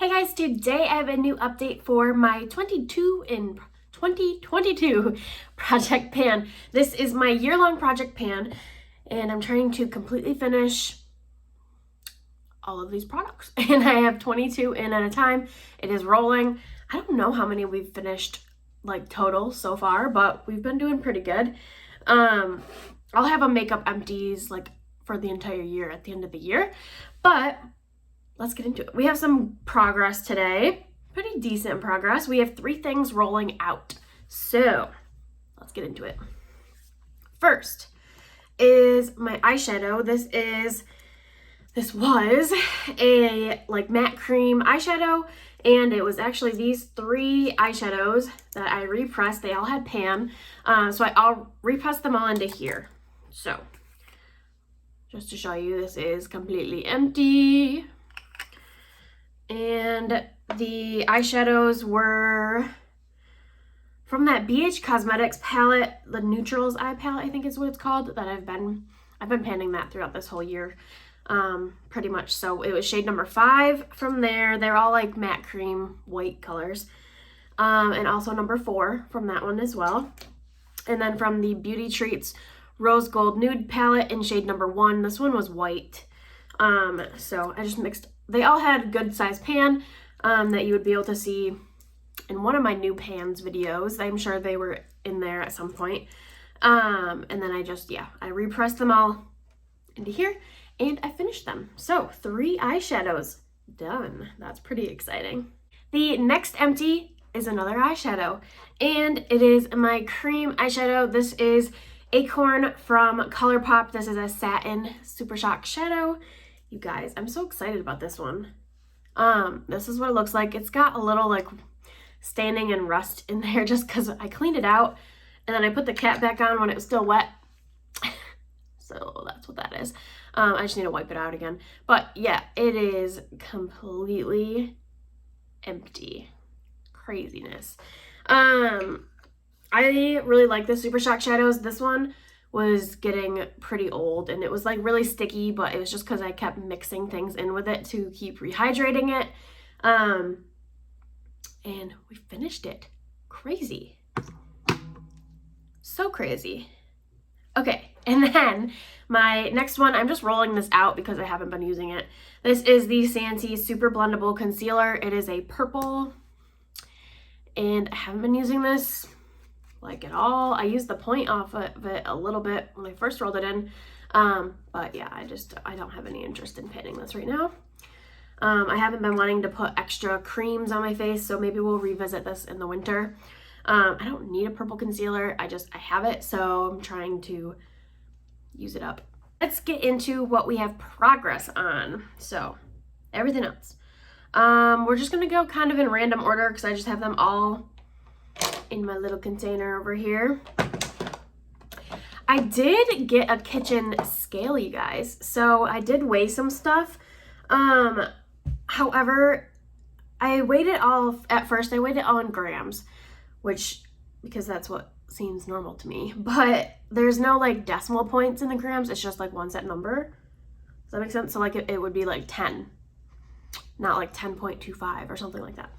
Hey guys, today I have a new update for my 2022 project pan. This is my year-long project pan, and I'm trying to completely finish all of these products. And I have 22 in at a time. It is rolling. I don't know how many we've finished like total so far, but we've been doing pretty good. I'll have a makeup empties like for the entire year at the end of the year, but let's get into it. We have some progress today, pretty decent progress. We have 3 things rolling out. So let's get into it. First is my eyeshadow. This was a like matte cream eyeshadow, and it was actually these 3 eyeshadows that I repressed. They all had pan, so I'll repress them all into here. So just to show you, this is completely empty. And the eyeshadows were from that BH Cosmetics palette, the Neutrals Eye palette, I think is what it's called, that I've been panning that throughout this whole year, pretty much. So it was shade number 5 from there. They're all like matte cream white colors. And also number 4 from that one as well. And then from the Beauty Treats Rose Gold Nude palette in shade number 1. This one was white. So I just mixed. They all had good size pan that you would be able to see in one of my new pans videos. I'm sure they were in there at some point. And then I repressed them all into here and I finished them. So 3 eyeshadows done. That's pretty exciting. The next empty is another eyeshadow, and it is my cream eyeshadow. This is Acorn from ColourPop. This is a satin Super Shock shadow. You guys, I'm so excited about this one. This is what it looks like. It's got a little like staining and rust in there just because I cleaned it out and then I put the cap back on when it was still wet. So that's what that is. I just need to wipe it out again. But yeah, it is completely empty. Craziness. I really like the Super Shock shadows. This one was getting pretty old and it was like really sticky, but it was just because I kept mixing things in with it to keep rehydrating it. And we finished it. Crazy. So crazy. Okay, and then my next one, I'm just rolling this out because I haven't been using it. This is the Santee Super Blendable Concealer. It is a purple, and I haven't been using this like at all. I used the point off of it a little bit when I first rolled it in, but yeah, I don't have any interest in panning this right now. I haven't been wanting to put extra creams on my face, so maybe we'll revisit this in the winter. I don't need a purple concealer. I have it, so I'm trying to use it up. Let's get into what we have progress on. So everything else, we're just gonna go kind of in random order because I just have them all in my little container over here. I did get a kitchen scale, you guys, so I did weigh some stuff. However, I weighed it all at first. I weighed it all in grams, because that's what seems normal to me, but there's no like decimal points in the grams. It's just like one set number. Does that make sense? So like it would be like 10, not like 10.25 or something like that.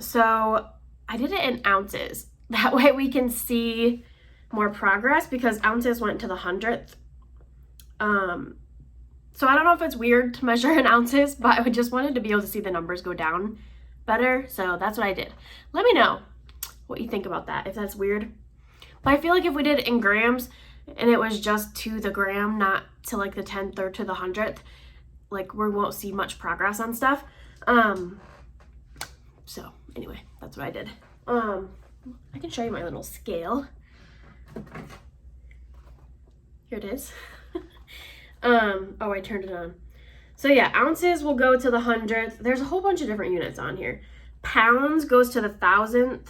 So I did it in ounces. That way we can see more progress because ounces went to the 100th. So I don't know if it's weird to measure in ounces, but I just wanted to be able to see the numbers go down better. So that's what I did. Let me know what you think about that, if that's weird. But I feel like if we did it in grams and it was just to the gram, not to like the 10th or to the 100th, like we won't see much progress on stuff. So anyway, that's what I did. I can show you my little scale. Here it is. Oh, I turned it on. So yeah, ounces will go to the 100th. There's a whole bunch of different units on here. Pounds goes to the 1000th.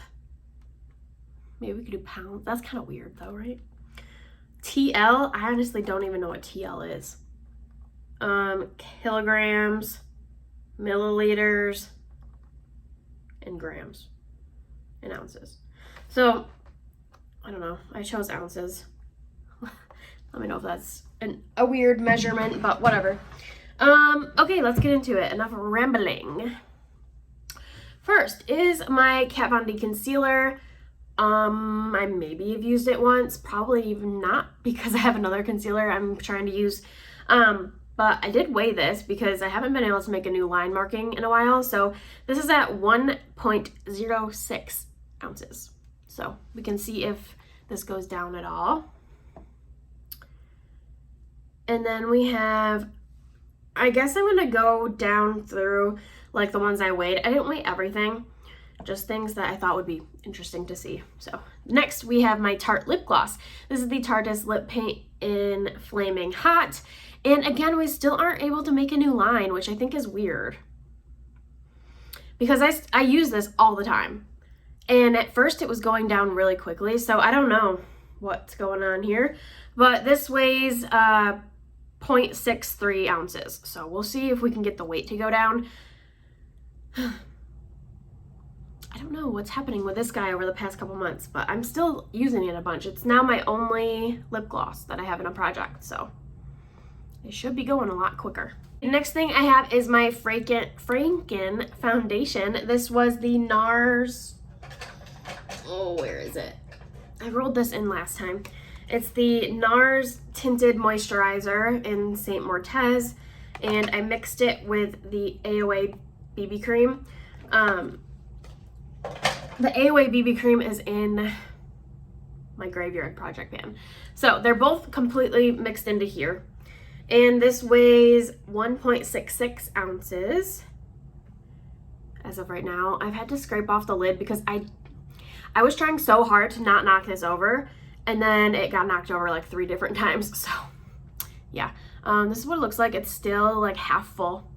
Maybe we could do pounds. That's kind of weird though, right? TL, I honestly don't even know what TL is. Kilograms, milliliters, and grams, and ounces. So I don't know, I chose ounces. Let me know if that's a weird measurement, but whatever. Okay, let's get into it. Enough rambling. First is my Kat Von D concealer. I maybe have used it once, probably even not, because I have another concealer I'm trying to use. But I did weigh this because I haven't been able to make a new line marking in a while. So this is at 1.06 ounces. So we can see if this goes down at all. And then we have, I guess I'm gonna go down through like the ones I weighed. I didn't weigh everything, just things that I thought would be interesting to see. So next we have my Tarte lip gloss. This is the Tarte's Lip Paint in Flaming Hot. And again, we still aren't able to make a new line, which I think is weird, because I use this all the time. And at first it was going down really quickly, so I don't know what's going on here. But this weighs 0.63 ounces. So we'll see if we can get the weight to go down. I don't know what's happening with this guy over the past couple months, but I'm still using it a bunch. It's now my only lip gloss that I have in a project, so it should be going a lot quicker. The next thing I have is my Franken foundation. This was the NARS, oh, where is it? I rolled this in last time. It's the NARS Tinted Moisturizer in St. Mortez, and I mixed it with the AOA BB cream. The AOA BB cream is in my Graveyard project pan. So they're both completely mixed into here. And this weighs 1.66 ounces as of right now. I've had to scrape off the lid because I was trying so hard to not knock this over, and then it got knocked over like 3 different times. So yeah, this is what it looks like. It's still like half full.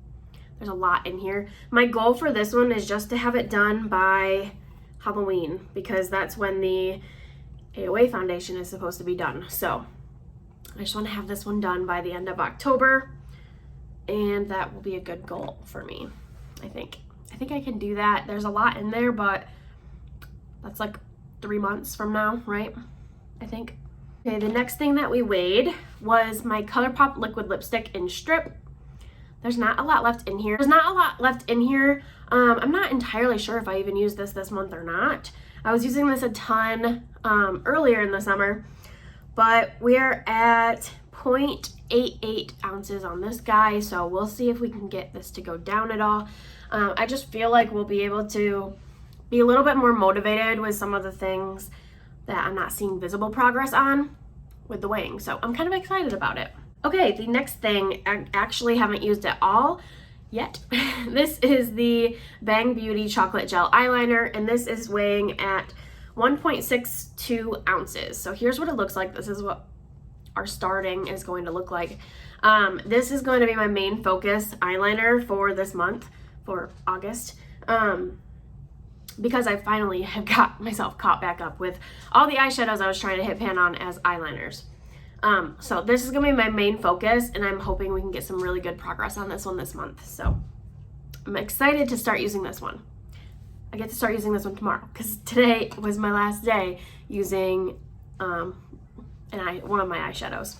There's a lot in here. My goal for this one is just to have it done by Halloween, because that's when the AOA foundation is supposed to be done. So I just want to have this one done by the end of October, and that will be a good goal for me, I think. I think I can do that. There's a lot in there, but that's like 3 months from now, right? I think. Okay, the next thing that we weighed was my ColourPop liquid lipstick in Strip. There's not a lot left in here. I'm not entirely sure if I even used this month or not. I was using this a ton earlier in the summer, but we're at 0.88 ounces on this guy, so we'll see if we can get this to go down at all. I just feel like we'll be able to be a little bit more motivated with some of the things that I'm not seeing visible progress on with the weighing, so I'm kind of excited about it. Okay, the next thing, I actually haven't used at all yet. This is the Bang Beauty Chocolate Gel Eyeliner, and this is weighing at 1.62 ounces. So here's what it looks like. This is what our starting is going to look like. This is going to be my main focus eyeliner for this month, for August, because I finally have got myself caught back up with all the eyeshadows I was trying to hit pan on as eyeliners. So this is gonna be my main focus, and I'm hoping we can get some really good progress on this one this month. So I'm excited to start using this one. I get to start using this one tomorrow, because today was my last day using one of my eyeshadows.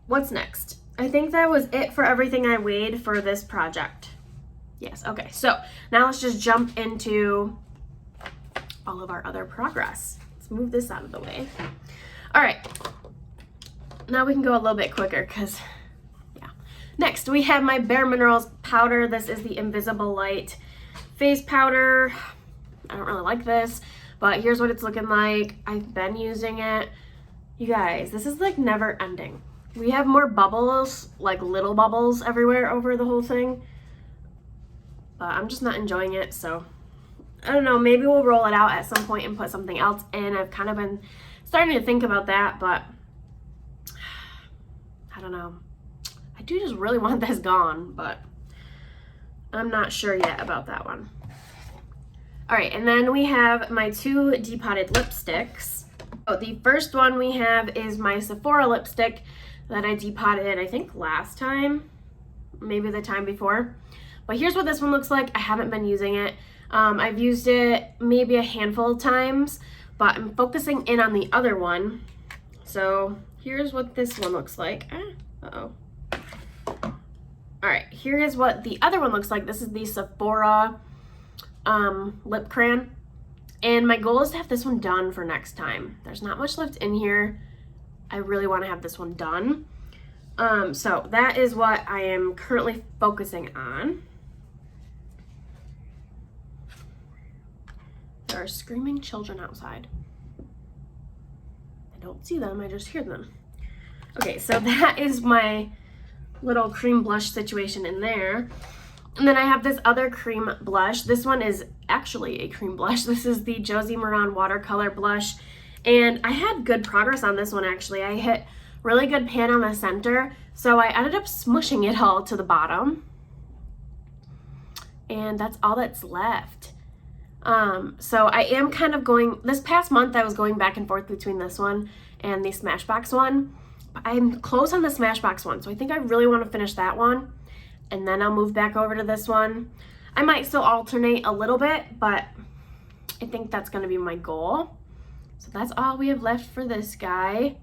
What's next? I think that was it for everything I weighed for this project. Yes, okay, so now let's just jump into all of our other progress. Let's move this out of the way. All right, now we can go a little bit quicker, because yeah. Next, we have my Bare Minerals powder. This is the Invisible Light face powder. I don't really like this, but here's what it's looking like. I've been using it. You guys, this is like never ending. We have more bubbles, like little bubbles everywhere over the whole thing, but I'm just not enjoying it. So I don't know, maybe we'll roll it out at some point and put something else in. I've kind of been starting to think about that, but I don't know. I do just really want this gone, but I'm not sure yet about that one. All right, and then we have my 2 depotted lipsticks. So the first one we have is my Sephora lipstick that I depotted, I think last time, maybe the time before. But here's what this one looks like. I haven't been using it. I've used it maybe a handful of times, but I'm focusing in on the other one. So here's what this one looks like. Uh-oh. All right, here is what the other one looks like. This is the Sephora lip crayon. And my goal is to have this one done for next time. There's not much left in here. I really want to have this one done. So that is what I am currently focusing on. There are screaming children outside. I don't see them, I just hear them. Okay, so that is my little cream blush situation in there. And then I have this other cream blush. This one is actually a cream blush. This is the Josie Maran watercolor blush. And I had good progress on this one actually. I hit really good pan on the center, so I ended up smushing it all to the bottom. And that's all that's left. So I am kind of going, this past month I was going back and forth between this one and the Smashbox one. I'm close on the Smashbox one, so I think I really want to finish that one. And then I'll move back over to this one. I might still alternate a little bit, but I think that's going to be my goal. So that's all we have left for this guy.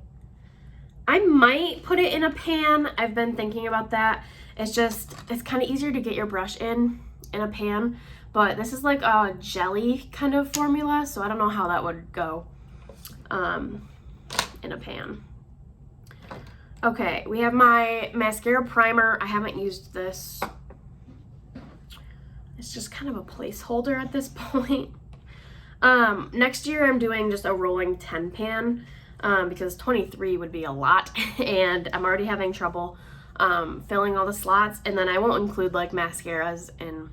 I might put it in a pan. I've been thinking about that. It's kind of easier to get your brush in a pan. But this is like a jelly kind of formula, so I don't know how that would go in a pan. Okay, we have my mascara primer. I haven't used this. It's just kind of a placeholder at this point. Next year I'm doing just a rolling 10 pan because 23 would be a lot and I'm already having trouble filling all the slots, and then I won't include like mascaras and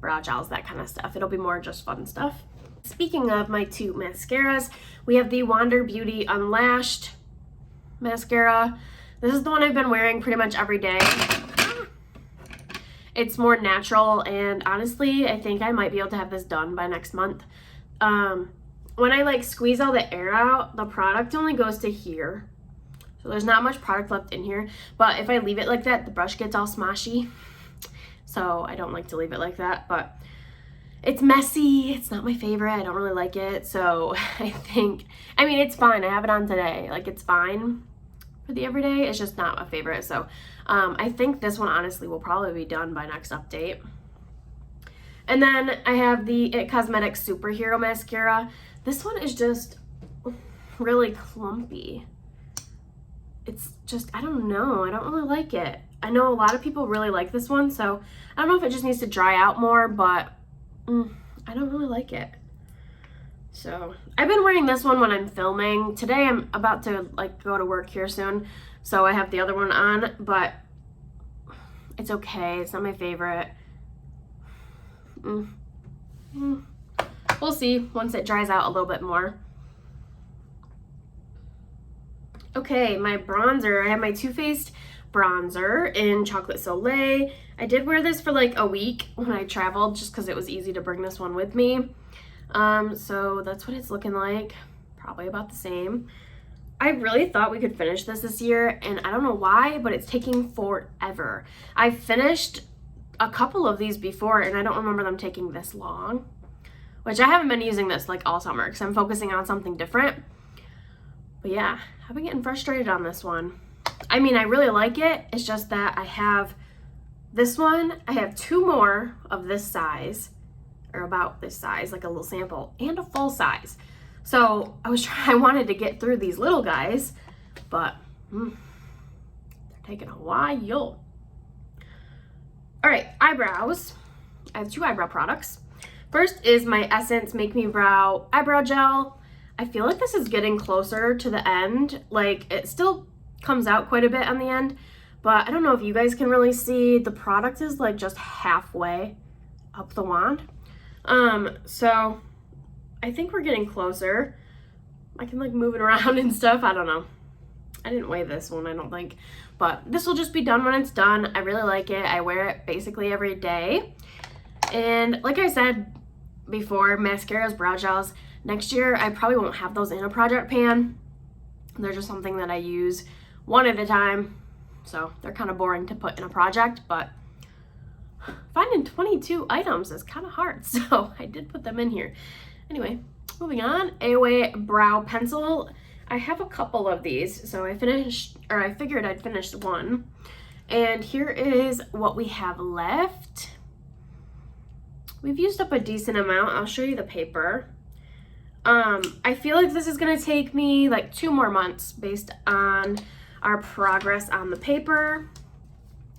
brow gels, that kind of stuff. It'll be more just fun stuff. Speaking of my two mascaras, we have the Wander Beauty Unlashed mascara. This is the one I've been wearing pretty much every day. It's more natural, and honestly, I think I might be able to have this done by next month. When I like squeeze all the air out, the product only goes to here. So there's not much product left in here, but if I leave it like that, the brush gets all smoshy. So I don't like to leave it like that, but it's messy. It's not my favorite. I don't really like it. So I mean, it's fine. I have it on today. Like, it's fine for the everyday. It's just not a favorite. So I think this one honestly will probably be done by next update. And then I have the It Cosmetics Superhero Mascara. This one is just really clumpy. It's just, I don't know. I don't really like it. I know a lot of people really like this one, so I don't know if it just needs to dry out more, but I don't really like it. So I've been wearing this one when I'm filming. Today I'm about to like go to work here soon, so I have the other one on, but it's okay. It's not my favorite. We'll see once it dries out a little bit more. Okay, my bronzer. I have my Too Faced bronzer in Chocolate Soleil. I did wear this for like a week when I traveled just because it was easy to bring this one with me. So that's what it's looking like. Probably about the same. I really thought we could finish this year, and I don't know why, but it's taking forever. I finished a couple of these before, and I don't remember them taking this long, which I haven't been using this like all summer because I'm focusing on something different. But yeah, I've been getting frustrated on this one. I mean, I really like it. It's just that I have this one. I have two more of this size, or about this size, like a little sample, and a full size. So I wanted to get through these little guys, but they're taking a while. All right, eyebrows. I have two eyebrow products. First is my Essence Make Me Brow Eyebrow Gel. I feel like this is getting closer to the end. Like, it still comes out quite a bit on the end, but I don't know if you guys can really see. The product is like just halfway up the wand. So I think we're getting closer. I can like move it around and stuff. I don't know. I didn't weigh this one, I don't think, but this will just be done when it's done. I really like it. I wear it basically every day. And like I said before, mascaras, brow gels, next year I probably won't have those in a project pan. They're just something that I use one at a time, so they're kind of boring to put in a project, but finding 22 items is kind of hard, so I did put them in here. Anyway, moving on. AOA Brow Pencil. I have a couple of these, so I figured I'd finish one. And here is what we have left. we've used up a decent amount. I'll show you the paper. I feel like this is gonna take me like 2 more months based on our progress on the paper.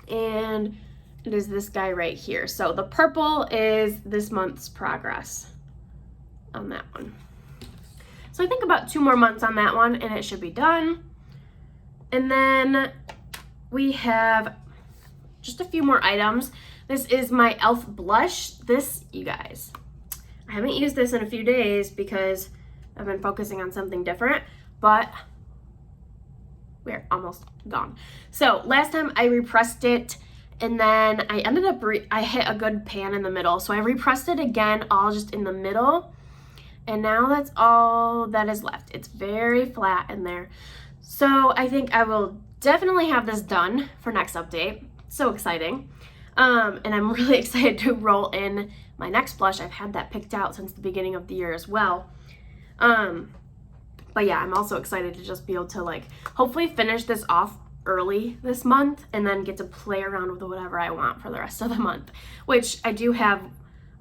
And it is this guy right here. So the purple is this month's progress on that one. So I think about 2 more months on that one and it should be done. And then we have just a few more items. This is my e.l.f. blush. This, you guys, I haven't used this in a few days because I've been focusing on something different, but we're almost gone. So last time I repressed it and then I ended up, I hit a good pan in the middle. So I repressed it again, all just in the middle. And now that's all that is left. It's very flat in there. So I think I will definitely have this done for next update. So exciting. And I'm really excited to roll in my next blush. I've had that picked out since the beginning of the year as well. But yeah, I'm also excited to just be able to like hopefully finish this off early this month and then get to play around with whatever I want for the rest of the month, which I do have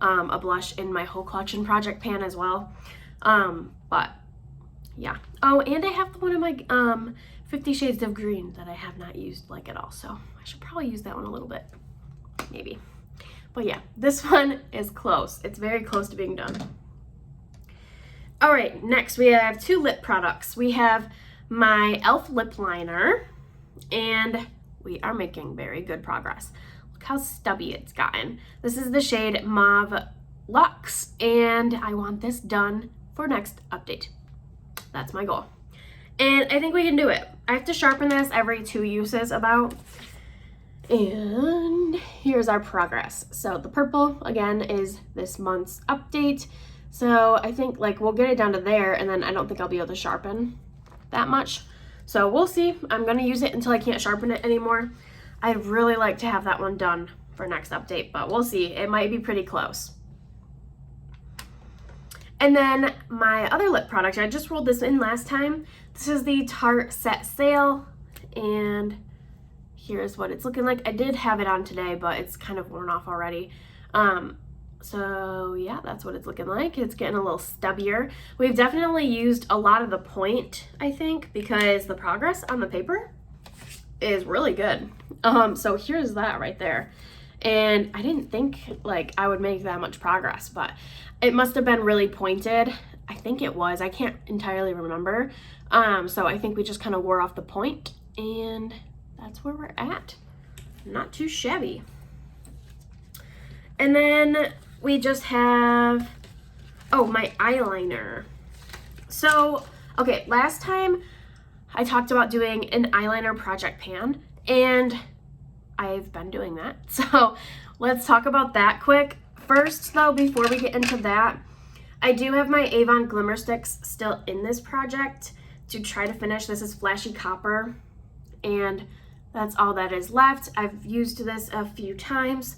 a blush in my whole collection project pan as well. But yeah. Oh, and I have one of my 50 Shades of Green that I have not used like at all. So I should probably use that one a little bit, maybe. But yeah, this one is close. It's very close to being done. All right, next we have 2 lip products. We have my e.l.f. lip liner, and we are making very good progress. Look how stubby it's gotten. This is the shade Mauve Luxe, and I want this done for next update. That's my goal. And I think we can do it. I have to sharpen this every 2 uses about. And here's our progress. So the purple, again, is this month's update. So I think like we'll get it down to there, and then I don't think I'll be able to sharpen that much. So we'll see. I'm gonna use it until I can't sharpen it anymore. I'd really like to have that one done for next update, but we'll see. It might be pretty close. And then my other lip product, I just rolled this in last time. This is the Tarte Set Sail, and here's what it's looking like. I did have it on today, but it's kind of worn off already. So yeah, that's what it's looking like. It's getting a little stubbier. We've definitely used a lot of the point, I think, because the progress on the paper is really good. So here's that right there. And I didn't think like I would make that much progress, but it must have been really pointed. I think it was. I can't entirely remember. So I think we just kind of wore off the point, and that's where we're at. Not too shabby. And then we just have, oh, my eyeliner. So, okay, last time I talked about doing an eyeliner project pan, and I've been doing that. So let's talk about that quick. First though, before we get into that, I do have my Avon Glimmer Sticks still in this project to try to finish. This is Flashy Copper, and that's all that is left. I've used this a few times.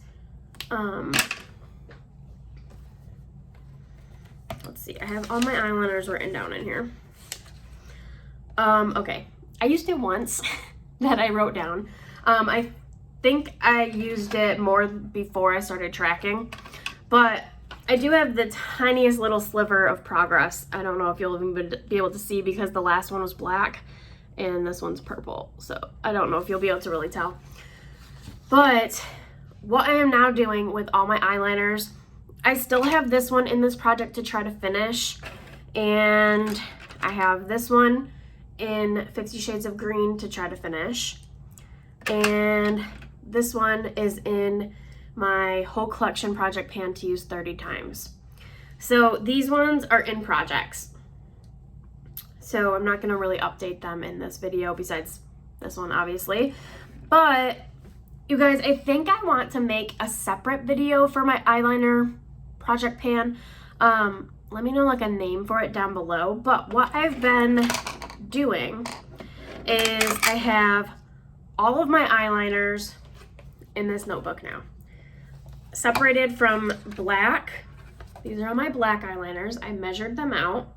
Let's see, I have all my eyeliners written down in here. Okay, I used it once that I wrote down. I think I used it more before I started tracking, but I do have the tiniest little sliver of progress. I don't know if you'll even be able to see because the last one was black and this one's purple. So I don't know if you'll be able to really tell. But what I am now doing with all my eyeliners, I still have this one in this project to try to finish, and I have this one in 50 Shades of Green to try to finish, and this one is in my whole collection project pan to use 30 times. So these ones are in projects, so I'm not going to really update them in this video besides this one obviously. But you guys, I think I want to make a separate video for my eyeliner project pan. Let me know like a name for it down below. But what I've been doing is I have all of my eyeliners in this notebook now, separated from black. These are all my black eyeliners. I measured them out.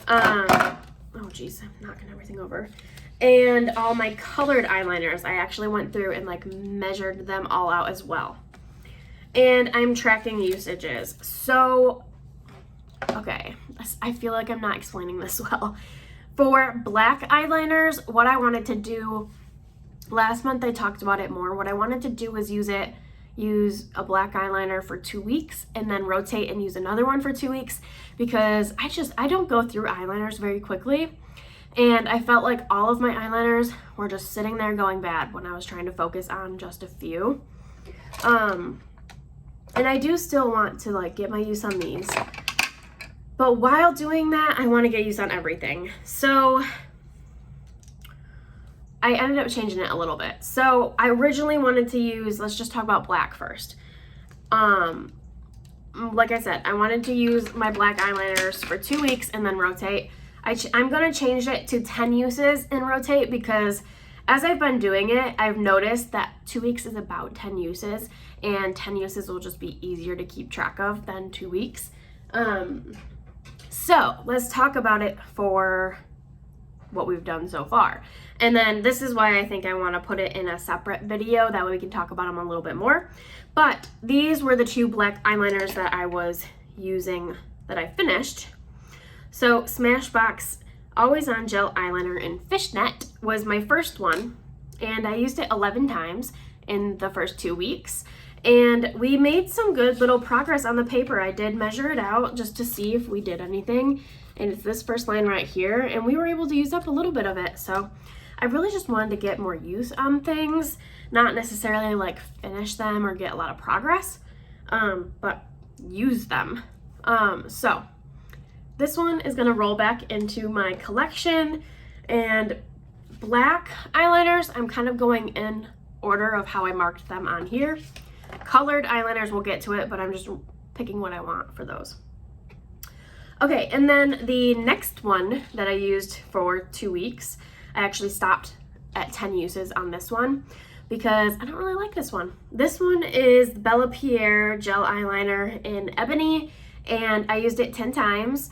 Oh geez, I'm knocking everything over. And all my colored eyeliners, I actually went through and like measured them all out as well. and I'm tracking usages. So, okay, I feel like I'm not explaining this well. For black eyeliners, what I wanted to do, last month I talked about it more. What I wanted to do was use a black eyeliner for 2 weeks and then rotate and use another one for 2 weeks, because I don't go through eyeliners very quickly. And I felt like all of my eyeliners were just sitting there going bad when I was trying to focus on just a few. And I do still want to like get my use on these. But while doing that, I want to get use on everything. So I ended up changing it a little bit. So I originally wanted to use, let's just talk about black first. Like I said, I wanted to use my black eyeliners for 2 weeks and then rotate. I'm going to change it to 10 uses and rotate, because as I've been doing it, I've noticed that 2 weeks is about 10 uses, and 10 uses will just be easier to keep track of than 2 weeks. So let's talk about it for what we've done so far. And then this is why I think I want to put it in a separate video. That way we can talk about them a little bit more. But these were the 2 black eyeliners that I was using that I finished. So Smashbox Always On Gel Eyeliner in Fishnet was my first one, and I used it 11 times in the first 2 weeks, and we made some good little progress on the paper. I did measure it out just to see if we did anything, and it's this first line right here, and we were able to use up a little bit of it. So I really just wanted to get more use on things, not necessarily like finish them or get a lot of progress, but use them. So this one is gonna roll back into my collection, and black eyeliners, I'm kind of going in order of how I marked them on here. Colored eyeliners, we'll get to it, but I'm just picking what I want for those. Okay, and then the next one that I used for 2 weeks, I actually stopped at 10 uses on this one because I don't really like this one. This one is Bella Pierre Gel Eyeliner in Ebony, and I used it 10 times.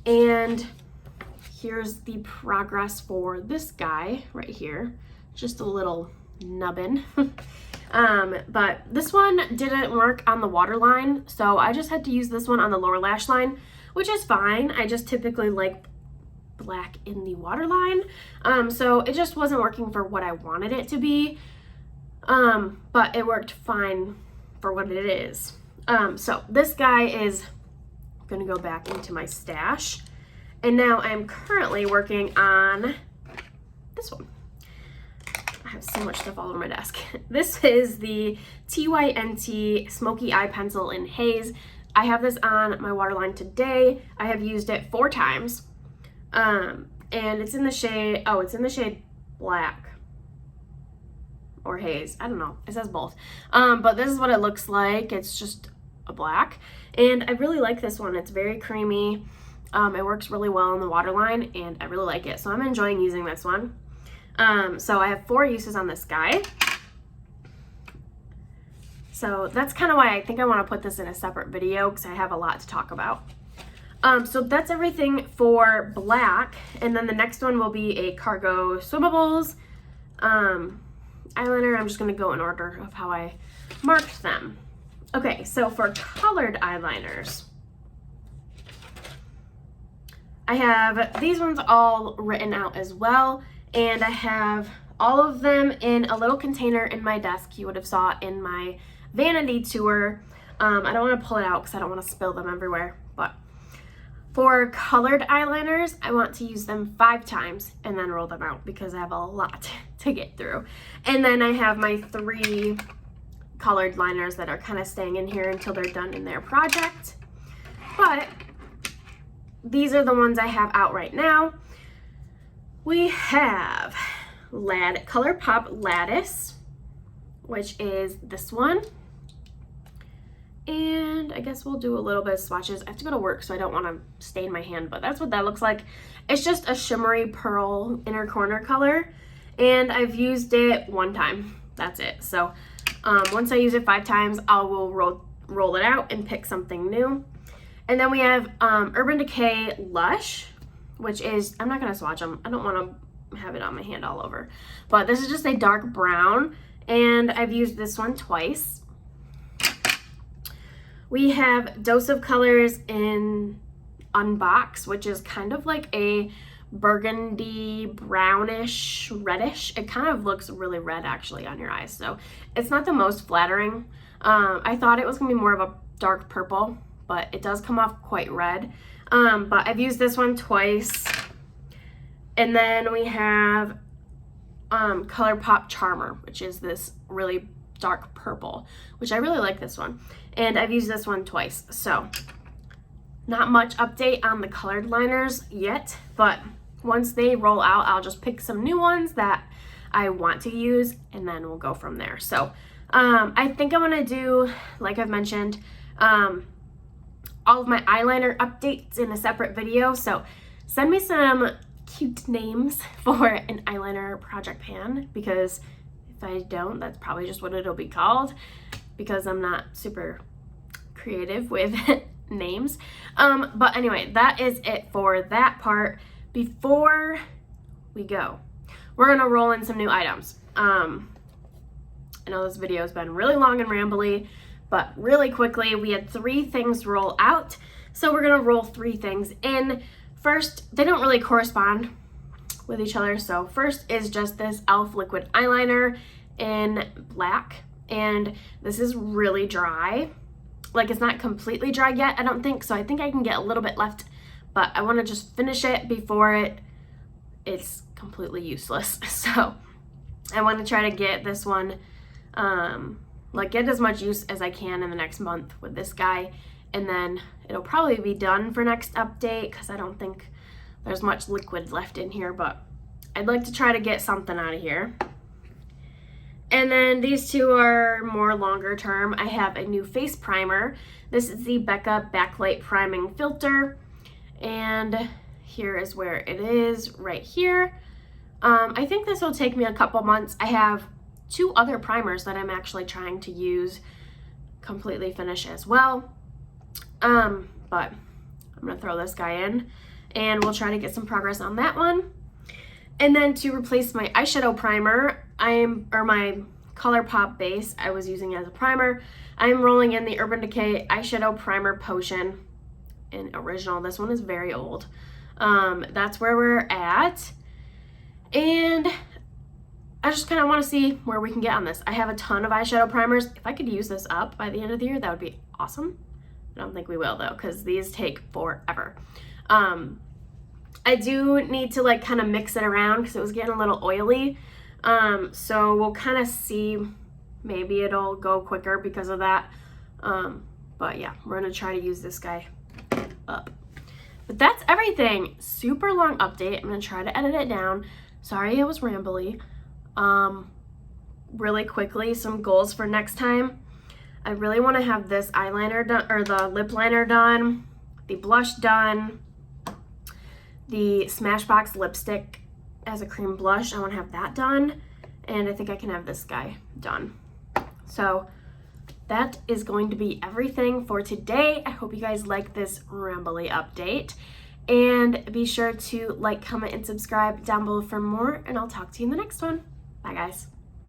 And here's the progress for this guy right here. Just a little nubbin. But this one didn't work on the waterline, so I just had to use this one on the lower lash line, which is fine. I just typically like black in the waterline. So it just wasn't working for what I wanted it to be. But it worked fine for what it is. So this guy is gonna go back into my stash, and now I'm currently working on this one. I have so much stuff all over my desk. This is the TYNT Smoky Eye Pencil in Haze. I have this on my waterline today. I have used it 4 times, and it's in the shade, it's in the shade black or haze, I don't know, it says both. But this is what it looks like. It's just a black, and I really like this one. It's very creamy. It works really well on the waterline, and I really like it, so I'm enjoying using this one. So I have 4 uses on this guy, so that's kind of why I think I want to put this in a separate video, because I have a lot to talk about. So that's everything for black, and then the next one will be a Cargo Swimmables eyeliner. I'm just going to go in order of how I marked them. Okay, so for colored eyeliners, I have these ones all written out as well, and I have all of them in a little container in my desk. You would have saw in my vanity tour. I don't want to pull it out because I don't want to spill them everywhere, but for colored eyeliners, I want to use them 5 times and then roll them out because I have a lot to get through. And then I have my 3 colored liners that are kind of staying in here until they're done in their project. But these are the ones I have out right now. We have ColourPop Lattice, which is this one. And I guess we'll do a little bit of swatches. I have to go to work, so I don't want to stain my hand, but that's what that looks like. It's just a shimmery pearl inner corner color, and I've used it 1 time. That's it. So once I use it 5 times, I will roll it out and pick something new. And then we have Urban Decay Lush, which is, I'm not going to swatch them. I don't want to have it on my hand all over. But this is just a dark brown, and I've used this one twice. We have Dose of Colors in Unbox, which is kind of like a burgundy, brownish, reddish. It kind of looks really red actually on your eyes, so it's not the most flattering. I thought it was gonna be more of a dark purple, but it does come off quite red. But I've used this one twice. And then we have ColourPop Charmer, which is this really dark purple, which I really like this one. And I've used this one twice. So not much update on the colored liners yet, but once they roll out, I'll just pick some new ones that I want to use, and then we'll go from there. So I think I'm gonna do, like I've mentioned, all of my eyeliner updates in a separate video. So send me some cute names for an eyeliner project pan, because if I don't, that's probably just what it'll be called, because I'm not super creative with names. But anyway, that is it for that part. Before we go, we're gonna roll in some new items. I know this video has been really long and rambly, but really quickly, we had 3 things roll out. So we're gonna roll 3 things in. First, they don't really correspond with each other. So first is just this e.l.f. liquid eyeliner in black. And this is really dry. Like, it's not completely dry yet, I don't think. So I think I can get a little bit left, but I wanna just finish it before it's completely useless. So I wanna try to get this one, like get as much use as I can in the next month with this guy, and then it'll probably be done for next update because I don't think there's much liquid left in here, but I'd like to try to get something out of here. And then these 2 are more longer term. I have a new face primer. This is the Becca Backlight Priming Filter, and here is where it is right here. I think this will take me a couple months. I have 2 other primers that I'm actually trying to use completely finish as well. But I'm gonna throw this guy in and we'll try to get some progress on that one. And then to replace my eyeshadow primer, or my ColourPop base I was using as a primer, I'm rolling in the Urban Decay Eyeshadow Primer Potion in Original. This one is very old. That's where we're at. And I just kind of want to see where we can get on this. I have a ton of eyeshadow primers. If I could use this up by the end of the year, that would be awesome. I don't think we will though, because these take forever. I do need to like kind of mix it around because it was getting a little oily. So we'll kind of see, maybe it'll go quicker because of that. But yeah, we're gonna try to use this guy up. But that's everything. Super long update. I'm gonna try to edit it down. Sorry it was rambly. Really quickly, some goals for next time. I really want to have this eyeliner done, or the lip liner done, the blush done, the Smashbox lipstick as a cream blush. I want to have that done, and I think I can have this guy done. So that is going to be everything for today. I hope you guys like this rambly update, and be sure to like, comment, and subscribe down below for more, and I'll talk to you in the next one. Bye guys.